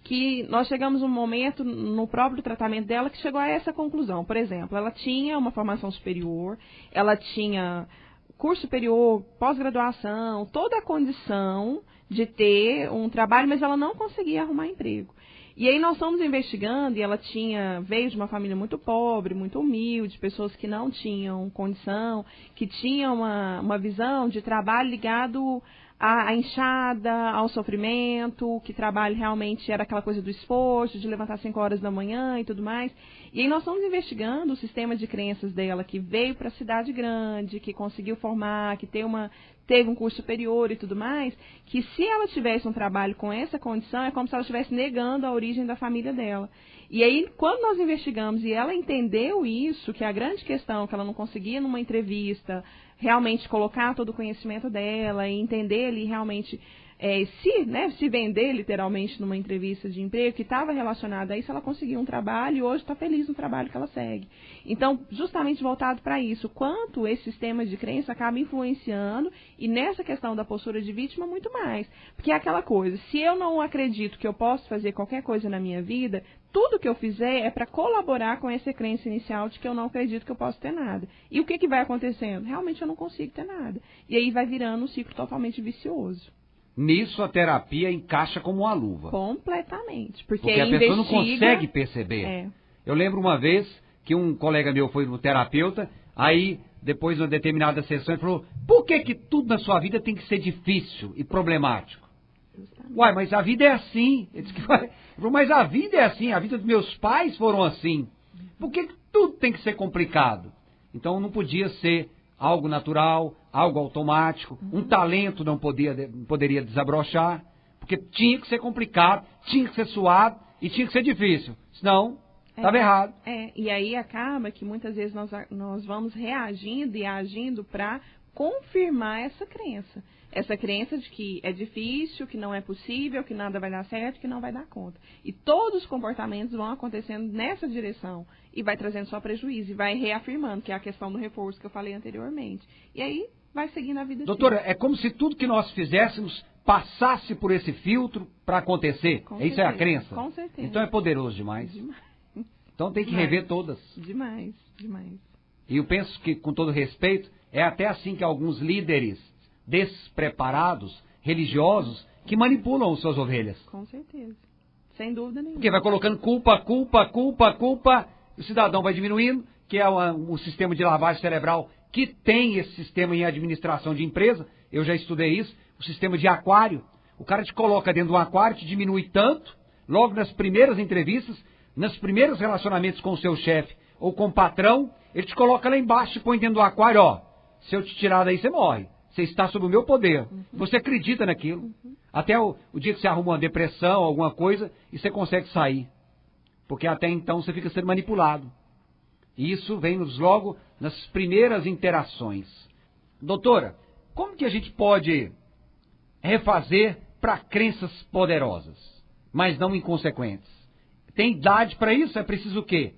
que nós chegamos um momento no próprio tratamento dela que chegou a essa conclusão. Por exemplo, ela tinha uma formação superior, ela tinha curso superior, pós-graduação, toda a condição de ter um trabalho, mas ela não conseguia arrumar emprego. E aí nós estamos investigando, e ela veio de uma família muito pobre, muito humilde, pessoas que não tinham condição, que tinham uma visão de trabalho ligado à enxada, ao sofrimento, que trabalho realmente era aquela coisa do esforço, de levantar 5 horas da manhã e tudo mais. E aí nós estamos investigando o sistema de crenças dela, que veio para a cidade grande, que conseguiu formar, que teve um curso superior e tudo mais, que se ela tivesse um trabalho com essa condição, é como se ela estivesse negando a origem da família dela. E aí, quando nós investigamos e ela entendeu isso, que a grande questão que ela não conseguia numa entrevista realmente colocar todo o conhecimento dela e entender ali realmente se vender literalmente numa entrevista de emprego que estava relacionada a isso, ela conseguiu um trabalho e hoje está feliz no trabalho que ela segue. Então, justamente voltado para isso, quanto esse sistema de crença acaba influenciando, e nessa questão da postura de vítima, muito mais. Porque é aquela coisa, se eu não acredito que eu posso fazer qualquer coisa na minha vida, tudo que eu fizer é para colaborar com essa crença inicial de que eu não acredito que eu posso ter nada. E o que vai acontecendo? Realmente eu não consigo ter nada. E aí vai virando um ciclo totalmente vicioso. Nisso a terapia encaixa como uma luva. Completamente. Porque a pessoa não consegue perceber. Eu lembro uma vez que um colega meu foi no terapeuta, aí depois de uma determinada sessão ele falou, por que tudo na sua vida tem que ser difícil e problemático? Justamente. Uai, mas a vida é assim. Ele falou, mas a vida é assim, a vida dos meus pais foram assim. Por que tudo tem que ser complicado? Então não podia ser algo natural, algo automático, um talento não poderia desabrochar, porque tinha que ser complicado, tinha que ser suado e tinha que ser difícil, senão estava errado. E aí acaba que muitas vezes nós vamos reagindo e agindo para confirmar essa crença de que é difícil, que não é possível, que nada vai dar certo, que não vai dar conta. E todos os comportamentos vão acontecendo nessa direção e vai trazendo só prejuízo e vai reafirmando, que é a questão do reforço que eu falei anteriormente. E aí vai seguindo a vida. Doutora, é como se tudo que nós fizéssemos passasse por esse filtro para acontecer. Isso é a crença? Com certeza. Então é poderoso demais. Então tem que rever todas. Demais. E eu penso que, com todo respeito, é até assim que alguns líderes despreparados, religiosos, que manipulam as suas ovelhas. Com certeza. Sem dúvida nenhuma. Porque vai colocando culpa, o cidadão vai diminuindo, que é um sistema de lavagem cerebral que tem esse sistema em administração de empresa, eu já estudei isso, o sistema de aquário. O cara te coloca dentro de um aquário, te diminui tanto, logo nas primeiras entrevistas, nos primeiros relacionamentos com o seu chefe ou com o patrão, ele te coloca lá embaixo e põe dentro do aquário, ó, se eu te tirar daí, você morre. Você está sob o meu poder. Você acredita naquilo. Até o dia que você arruma uma depressão, alguma coisa, e você consegue sair. Porque até então você fica sendo manipulado. E isso vem logo nas primeiras interações. Doutora, como que a gente pode refazer para crenças poderosas, mas não inconsequentes? Tem idade para isso? É preciso o quê?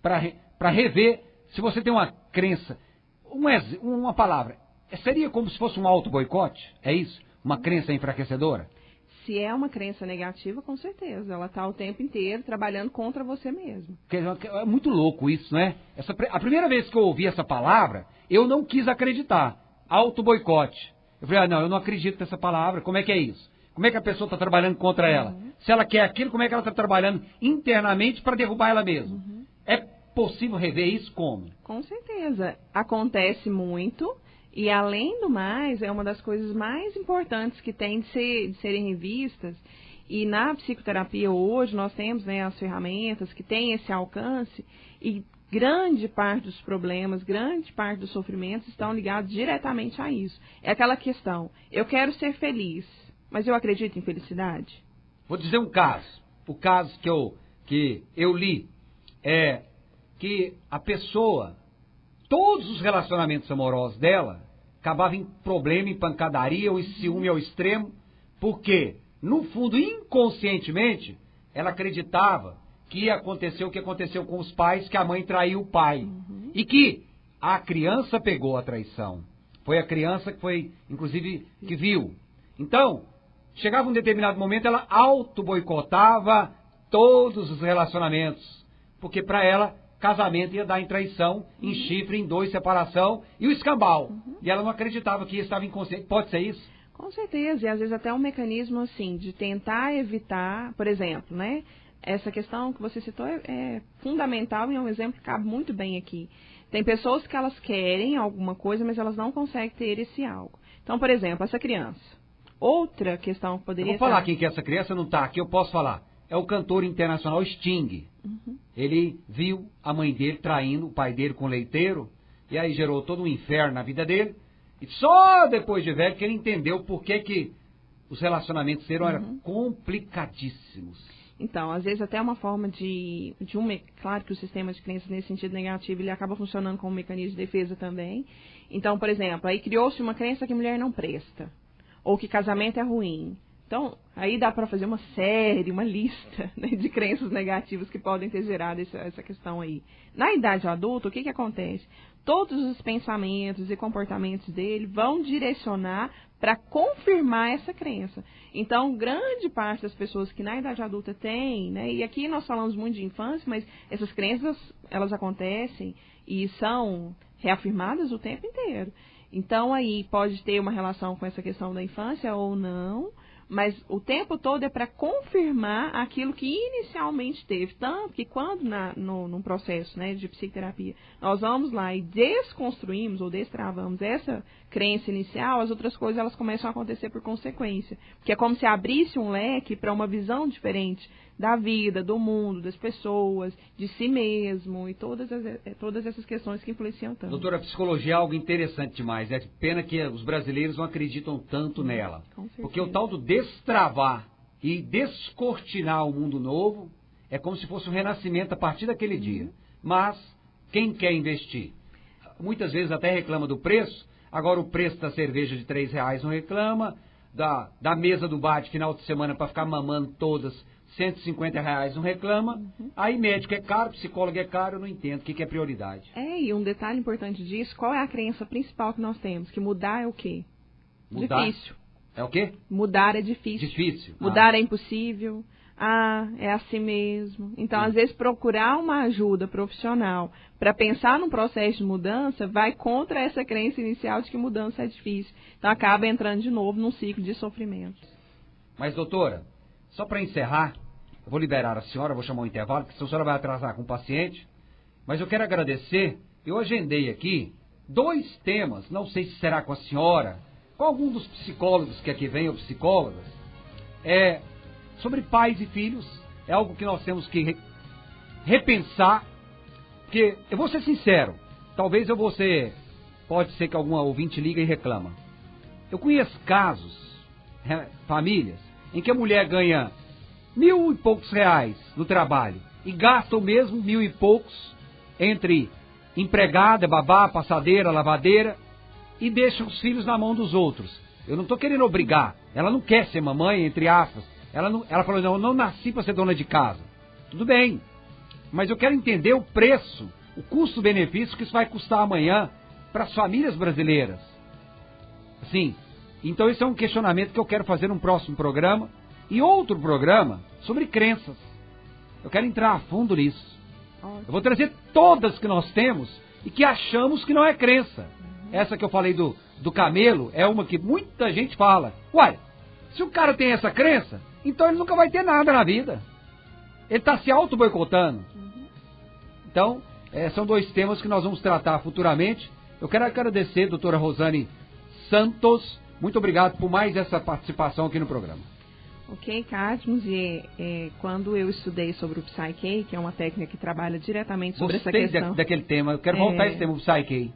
Para rever, se você tem uma crença, uma palavra, seria como se fosse um auto-boicote? É isso? Uma crença enfraquecedora? Se é uma crença negativa, com certeza. Ela está o tempo inteiro trabalhando contra você mesmo. É muito louco isso, né? A primeira vez que eu ouvi essa palavra, eu não quis acreditar. Auto-boicote. Eu falei, não, eu não acredito nessa palavra. Como é que é isso? Como é que a pessoa está trabalhando contra ela? Se ela quer aquilo, como é que ela está trabalhando internamente para derrubar ela mesma? É possível rever isso como? Com certeza. Acontece muito. E, além do mais, é uma das coisas mais importantes que tem de serem revistas. E na psicoterapia hoje nós temos, né, as ferramentas que têm esse alcance e grande parte dos problemas, grande parte dos sofrimentos estão ligados diretamente a isso. É aquela questão, eu quero ser feliz, mas eu acredito em felicidade? Vou dizer um caso. O caso que eu li é que a pessoa, todos os relacionamentos amorosos dela acabavam em problema, em pancadaria ou em ciúme ao extremo, porque, no fundo, inconscientemente, ela acreditava que ia acontecer o que aconteceu com os pais, que a mãe traiu o pai. E que a criança pegou a traição. Foi a criança que foi, inclusive, que viu. Então, chegava um determinado momento, ela auto-boicotava todos os relacionamentos. Porque para ela, casamento ia dar em traição, em chifre, em dois, separação e o escambau. E ela não acreditava que estava inconsciente. Pode ser isso? Com certeza. E às vezes até um mecanismo assim, de tentar evitar, por exemplo, né? Essa questão que você citou é fundamental e é um exemplo que cabe muito bem aqui. Tem pessoas que elas querem alguma coisa, mas elas não conseguem ter esse algo. Então, por exemplo, essa criança. Outra questão que poderia... Eu vou falar quem que é essa criança, não está aqui, eu posso falar. É o cantor internacional Sting. Ele viu a mãe dele traindo o pai dele com o leiteiro, e aí gerou todo um inferno na vida dele. E só depois de velho que ele entendeu por que os relacionamentos eram complicadíssimos. Então, às vezes até uma forma claro que o sistema de crenças nesse sentido negativo, ele acaba funcionando como um mecanismo de defesa também. Então, por exemplo, aí criou-se uma crença que mulher não presta, ou que casamento é ruim. Então, aí dá para fazer uma lista, né, de crenças negativas que podem ter gerado essa questão aí. Na idade adulta, o que acontece? Todos os pensamentos e comportamentos dele vão direcionar para confirmar essa crença. Então, grande parte das pessoas que na idade adulta têm, né, e aqui nós falamos muito de infância, mas essas crenças, elas acontecem e são reafirmadas o tempo inteiro. Então, aí pode ter uma relação com essa questão da infância ou não, mas o tempo todo é para confirmar aquilo que inicialmente teve. Tanto que quando num processo, né, de psicoterapia, nós vamos lá e desconstruímos ou destravamos essa crença inicial, as outras coisas elas começam a acontecer por consequência. Porque é como se abrisse um leque para uma visão diferente da vida, do mundo, das pessoas, de si mesmo e todas essas questões que influenciam tanto. Doutora, a psicologia é algo interessante demais. É pena que os brasileiros não acreditam tanto nela. Porque o tal do destravar e descortinar o mundo novo é como se fosse um renascimento a partir daquele dia. Mas quem quer investir? Muitas vezes até reclama do preço. Agora o preço da cerveja de R$3 não reclama. Da mesa do bar de final de semana para ficar mamando todas, R$150 não reclama. Aí médico é caro, psicólogo é caro, eu não entendo o que é prioridade. E um detalhe importante disso, qual é a crença principal que nós temos? Que mudar é o quê? Mudar? Difícil. É o quê? Mudar é difícil. Difícil. Mudar é impossível. É assim mesmo. Então, às vezes, procurar uma ajuda profissional para pensar num processo de mudança vai contra essa crença inicial de que mudança é difícil. Então, acaba entrando de novo num ciclo de sofrimento. Mas, doutora, só para encerrar, Eu vou liberar a senhora, vou chamar um intervalo, porque senão a senhora vai atrasar com o paciente. Mas eu quero agradecer, eu agendei aqui 2 temas, não sei se será com a senhora, com algum dos psicólogos que aqui vem, ou psicólogas, sobre pais e filhos. É algo que nós temos que repensar, porque, eu vou ser sincero, talvez pode ser que alguma ouvinte liga e reclama. Eu conheço casos, famílias, em que a mulher ganha 1.000 e poucos reais no trabalho e gasta o mesmo 1.000 e poucos entre empregada, babá, passadeira, lavadeira, e deixa os filhos na mão dos outros. Eu não estou querendo obrigar, ela não quer ser mamãe, entre aspas, ela falou, não, eu não nasci para ser dona de casa. Tudo bem, mas eu quero entender o preço, o custo-benefício que isso vai custar amanhã para as famílias brasileiras. Assim, então esse é um questionamento que eu quero fazer num próximo programa, e outro programa sobre crenças. Eu quero entrar a fundo nisso. Eu vou trazer todas que nós temos e que achamos que não é crença. Essa que eu falei do camelo é uma que muita gente fala. Uai, se o cara tem essa crença, então ele nunca vai ter nada na vida. Ele está se auto-boicotando. Então, são 2 temas que nós vamos tratar futuramente. Eu quero agradecer, doutora Rosane Santos. Muito obrigado por mais essa participação aqui no programa. Ok, Cadmus, quando eu estudei sobre o Psyche, que é uma técnica que trabalha diretamente sobre essa questão... daquele tema, eu quero voltar a esse tema, o Psyche.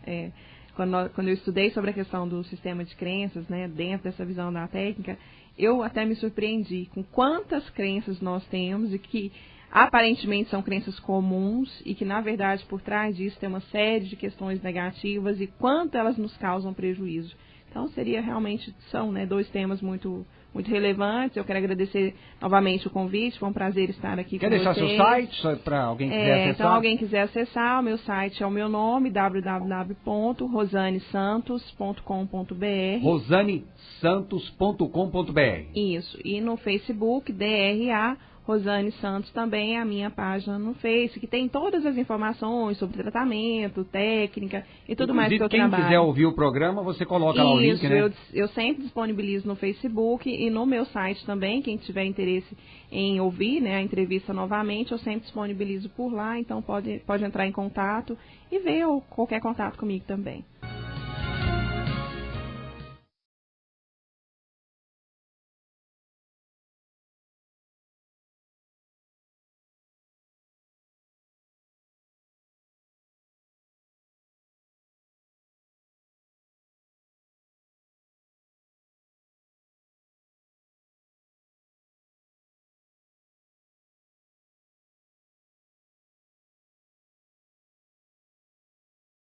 Quando eu estudei sobre a questão do sistema de crenças, né, dentro dessa visão da técnica, eu até me surpreendi com quantas crenças nós temos e que aparentemente são crenças comuns e que, na verdade, por trás disso tem uma série de questões negativas e quanto elas nos causam prejuízo. Então, são 2 temas muito relevantes. Eu quero agradecer novamente o convite, foi um prazer estar aqui com vocês. Quer deixar seu site para alguém quiser acessar? Então, alguém quiser acessar, o meu site é o meu nome, www.rosanesantos.com.br. rosanesantos.com.br. Isso, e no Facebook, DRA Rosane Santos também é a minha página no Face, que tem todas as informações sobre tratamento, técnica e tudo mais que eu trabalho. Quem quiser ouvir o programa, você coloca lá o link, né? Eu sempre disponibilizo no Facebook e no meu site também. Quem tiver interesse em ouvir, né, a entrevista novamente, eu sempre disponibilizo por lá. Então pode entrar em contato e ver qualquer contato comigo também.